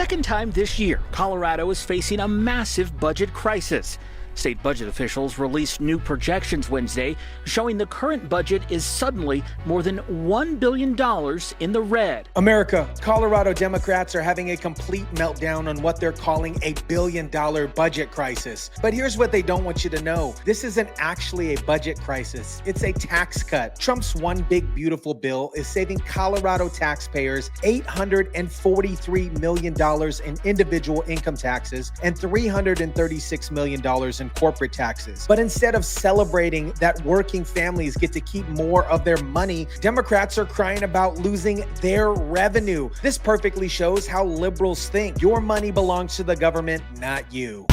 second time this year, Colorado is facing a massive budget crisis. State budget officials released new projections Wednesday showing the current budget is suddenly more than $1 billion in the red. America, Colorado Democrats are having a complete meltdown on what they're calling a billion-dollar budget crisis. But here's what they don't want you to know. This isn't actually a budget crisis. It's a tax cut. Trump's one big beautiful bill is saving Colorado taxpayers $843 million in individual income taxes and $336 million in corporate taxes. But instead of celebrating that working families get to keep more of their money, Democrats are crying about losing their revenue. This perfectly shows how liberals think. Your money belongs to the government, not you.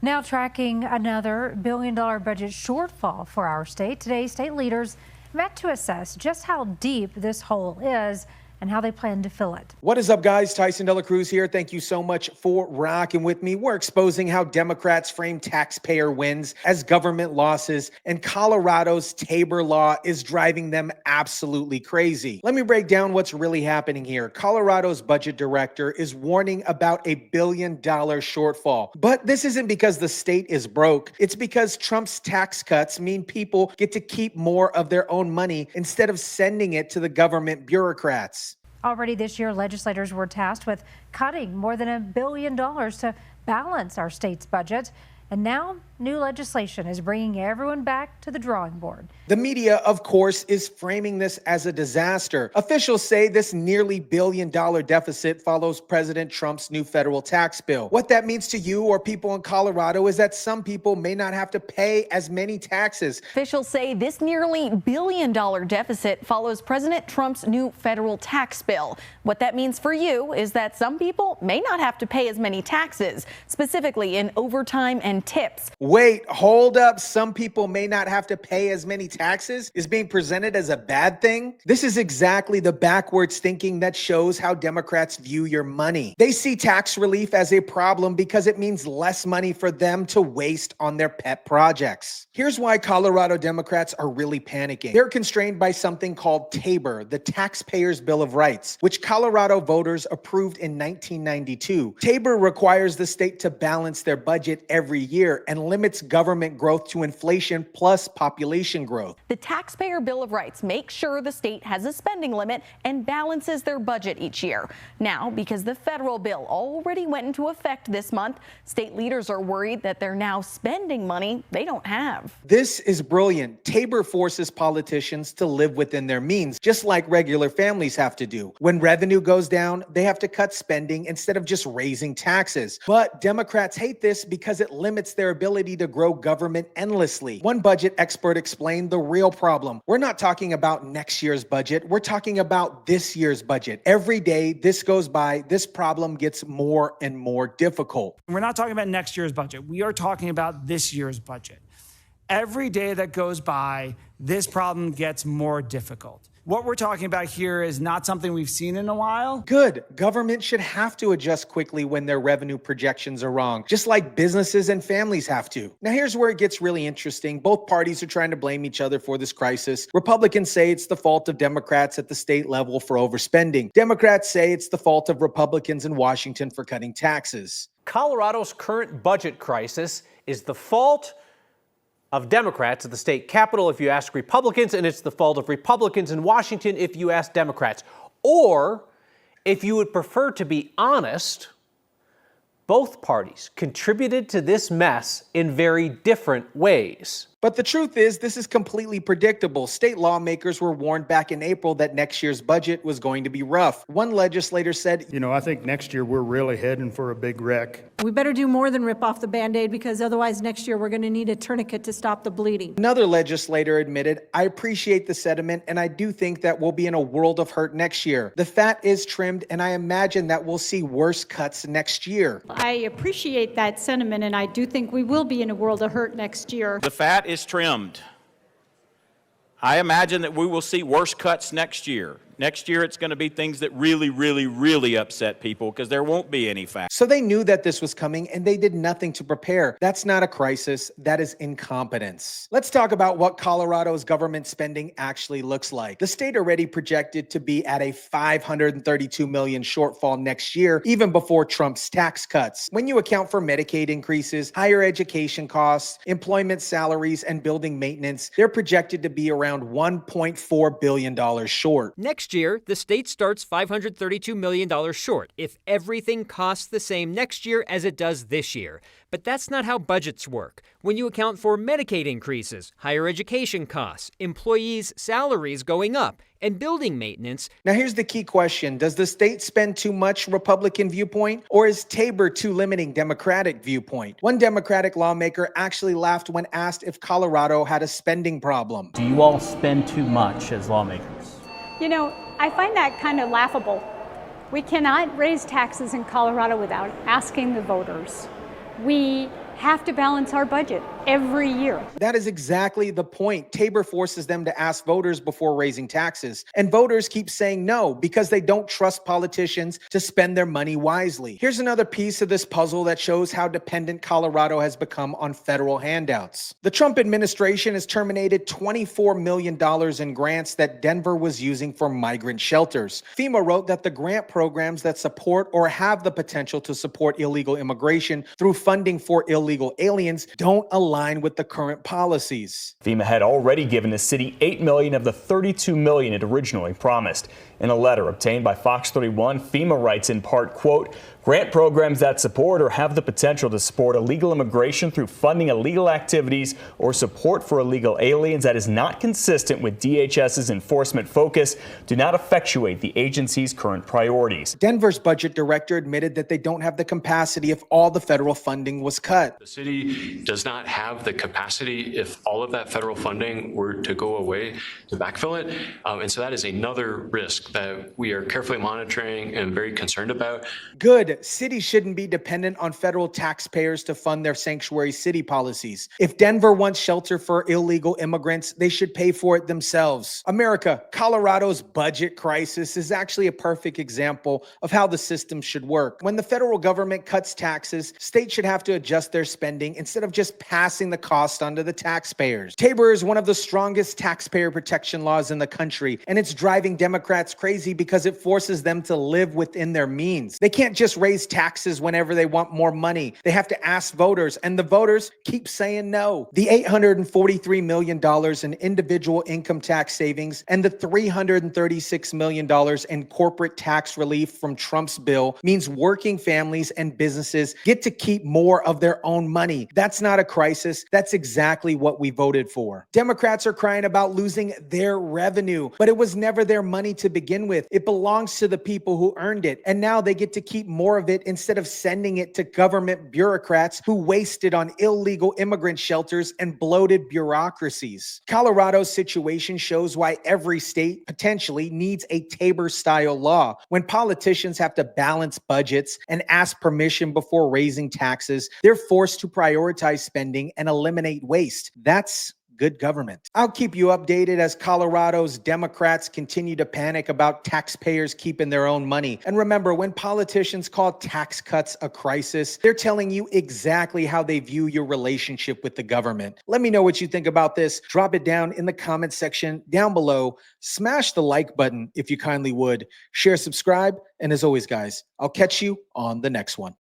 Now tracking another billion-dollar budget shortfall for our state. Today, state leaders met to assess just how deep this hole is and how they plan to fill it. What is up, guys? Tyson Dela Cruz here. Thank you so much for rocking with me. We're exposing how Democrats frame taxpayer wins as government losses, and Colorado's TABOR law is driving them absolutely crazy. Let me break down what's really happening here. Colorado's budget director is warning about a $1 billion shortfall. But this isn't because the state is broke. It's because Trump's tax cuts mean people get to keep more of their own money instead of sending it to the government bureaucrats. Already this year, legislators were tasked with cutting more than $1 billion to balance our state's budget. And now new legislation is bringing everyone back to the drawing board. The media, of course, is framing this as a disaster. Officials say this nearly $1 billion deficit follows President Trump's new federal tax bill. What that means to you or people in Colorado is that some people may not have to pay as many taxes. Officials say this nearly $1 billion deficit follows President Trump's new federal tax bill. What that means for you is that some people may not have to pay as many taxes, specifically in overtime and tips. Wait, hold up. Some people may not have to pay as many taxes is being presented as a bad thing. This is exactly the backwards thinking that shows how Democrats view your money. They see tax relief as a problem because it means less money for them to waste on their pet projects. Here's why Colorado Democrats are really panicking. They're constrained by something called TABOR, the Taxpayers Bill of Rights, which Colorado voters approved in 1992. TABOR requires the state to balance their budget every year and limits government growth to inflation plus population growth. The Taxpayer Bill of Rights makes sure the state has a spending limit and balances their budget each year. Now, because the federal bill already went into effect this month, state leaders are worried that they're now spending money they don't have. This is brilliant. TABOR forces politicians to live within their means, just like regular families have to do. When revenue goes down, they have to cut spending instead of just raising taxes. But Democrats hate this because it limits their ability to grow government endlessly. One budget expert explained the real problem. We're not talking about next year's budget. We're talking about this year's budget. Every day this goes by, this problem gets more and more difficult. We're not talking about next year's budget. We are talking about this year's budget. Every day that goes by, this problem gets more difficult. What we're talking about here is not something we've seen in a while. Good. Government should have to adjust quickly when their revenue projections are wrong, just like businesses and families have to. Now, here's where it gets really interesting. Both parties are trying to blame each other for this crisis. Republicans say it's the fault of Democrats at the state level for overspending. Democrats say it's the fault of Republicans in Washington for cutting taxes. Colorado's current budget crisis is the fault of Democrats at the state capitol if you ask Republicans, and it's the fault of Republicans in Washington if you ask Democrats. Or, if you would prefer to be honest, both parties contributed to this mess in very different ways. But the truth is, this is completely predictable. State lawmakers were warned back in April that next year's budget was going to be rough. One legislator said, I think next year we're really heading for a big wreck. We better do more than rip off the Band-Aid, because otherwise next year we're going to need a tourniquet to stop the bleeding. Another legislator admitted, I appreciate the sentiment, and I do think that we'll be in a world of hurt next year. The fat is trimmed, and I imagine that we'll see worse cuts next year. I appreciate that sentiment, and I do think we will be in a world of hurt next year. The fat is trimmed. I imagine that we will see worse cuts next year. Next year, it's going to be things that really, really, really upset people because there won't be any facts. So they knew that this was coming and they did nothing to prepare. That's not a crisis. That is incompetence. Let's talk about what Colorado's government spending actually looks like. The state already projected to be at a $532 million shortfall next year, even before Trump's tax cuts. When you account for Medicaid increases, higher education costs, employment salaries, and building maintenance, they're projected to be around $1.4 billion short. Next year, the state starts $532 million short if everything costs the same next year as it does this year. But that's not how budgets work. When you account for Medicaid increases, higher education costs, employees' salaries going up, and building maintenance. Now here's the key question. Does the state spend too much Republican viewpoint, or is TABOR too limiting Democratic viewpoint? One Democratic lawmaker actually laughed when asked if Colorado had a spending problem. Do you all spend too much as lawmakers? You know, I find that kind of laughable. We cannot raise taxes in Colorado without asking the voters. We have to balance our budget every year. That is exactly the point. TABOR forces them to ask voters before raising taxes. And voters keep saying no because they don't trust politicians to spend their money wisely. Here's another piece of this puzzle that shows how dependent Colorado has become on federal handouts. The Trump administration has terminated $24 million in grants that Denver was using for migrant shelters. FEMA wrote that the grant programs that support or have the potential to support illegal immigration through funding for illegal aliens don't align with the current policies. FEMA had already given the city $8 million of the $32 million it originally promised. In a letter obtained by Fox 31, FEMA writes in part, quote, grant programs that support or have the potential to support illegal immigration through funding illegal activities or support for illegal aliens that is not consistent with DHS's enforcement focus do not effectuate the agency's current priorities. Denver's budget director admitted that they don't have the capacity if all the federal funding was cut. The city does not have the capacity if all of that federal funding were to go away to backfill it. And so that is another risk that we are carefully monitoring and very concerned about. Good. Cities shouldn't be dependent on federal taxpayers to fund their sanctuary city policies. If Denver wants shelter for illegal immigrants, they should pay for it themselves. America, Colorado's budget crisis is actually a perfect example of how the system should work. When the federal government cuts taxes, states should have to adjust their spending instead of just passing the cost onto the taxpayers. TABOR is one of the strongest taxpayer protection laws in the country, and it's driving Democrats crazy because it forces them to live within their means. They can't just raise taxes whenever they want more money. They have to ask voters, and the voters keep saying no. The $843 million in individual income tax savings and the $336 million in corporate tax relief from Trump's bill means working families and businesses get to keep more of their own money. That's not a crisis. That's exactly what we voted for. Democrats are crying about losing their revenue, but it was never their money to begin with. It belongs to the people who earned it, and now they get to keep more of it instead of sending it to government bureaucrats who waste it on illegal immigrant shelters and bloated bureaucracies. Colorado's situation shows why every state potentially needs a TABOR-style law. When politicians have to balance budgets and ask permission before raising taxes, they're forced to prioritize spending and eliminate waste. That's good government. I'll keep you updated as Colorado's Democrats continue to panic about taxpayers keeping their own money. And remember, when politicians call tax cuts a crisis, they're telling you exactly how they view your relationship with the government. Let me know what you think about this. Drop it down in the comment section down below. Smash the like button if you kindly would. Share, subscribe, and as always, guys, I'll catch you on the next one.